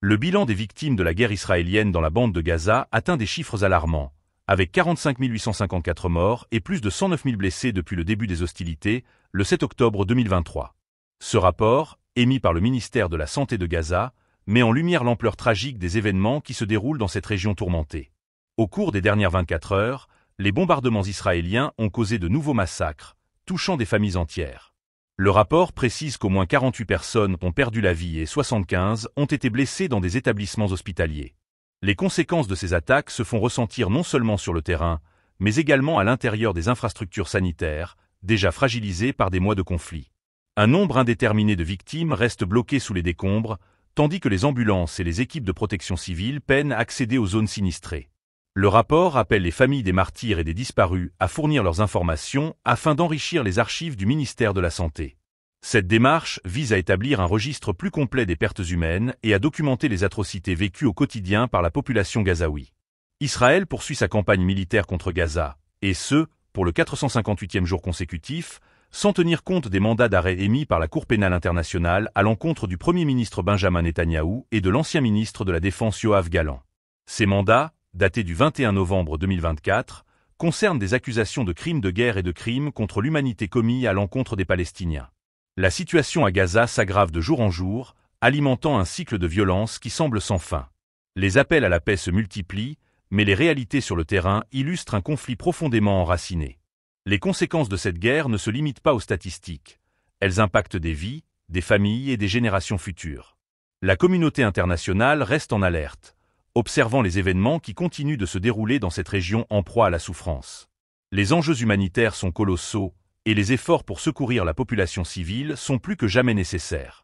Le bilan des victimes de la guerre israélienne dans la bande de Gaza atteint des chiffres alarmants, avec 45 854 morts et plus de 109 000 blessés depuis le début des hostilités, le 7 octobre 2023. Ce rapport, émis par le ministère de la Santé de Gaza, met en lumière l'ampleur tragique des événements qui se déroulent dans cette région tourmentée. Au cours des dernières 24 heures, les bombardements israéliens ont causé de nouveaux massacres, touchant des familles entières. Le rapport précise qu'au moins 48 personnes ont perdu la vie et 75 ont été blessées dans des établissements hospitaliers. Les conséquences de ces attaques se font ressentir non seulement sur le terrain, mais également à l'intérieur des infrastructures sanitaires, déjà fragilisées par des mois de conflit. Un nombre indéterminé de victimes reste bloqué sous les décombres, tandis que les ambulances et les équipes de protection civile peinent à accéder aux zones sinistrées. Le rapport appelle les familles des martyrs et des disparus à fournir leurs informations afin d'enrichir les archives du ministère de la Santé. Cette démarche vise à établir un registre plus complet des pertes humaines et à documenter les atrocités vécues au quotidien par la population gazaoui. Israël poursuit sa campagne militaire contre Gaza, et ce, pour le 458e jour consécutif, sans tenir compte des mandats d'arrêt émis par la Cour pénale internationale à l'encontre du Premier ministre Benjamin Netanyahou et de l'ancien ministre de la Défense Yoav Gallant. Ces mandats, datés du 21 novembre 2024, concernent des accusations de crimes de guerre et de crimes contre l'humanité commis à l'encontre des Palestiniens. La situation à Gaza s'aggrave de jour en jour, alimentant un cycle de violence qui semble sans fin. Les appels à la paix se multiplient, mais les réalités sur le terrain illustrent un conflit profondément enraciné. Les conséquences de cette guerre ne se limitent pas aux statistiques. Elles impactent des vies, des familles et des générations futures. La communauté internationale reste en alerte, observant les événements qui continuent de se dérouler dans cette région en proie à la souffrance. Les enjeux humanitaires sont colossaux, et les efforts pour secourir la population civile sont plus que jamais nécessaires.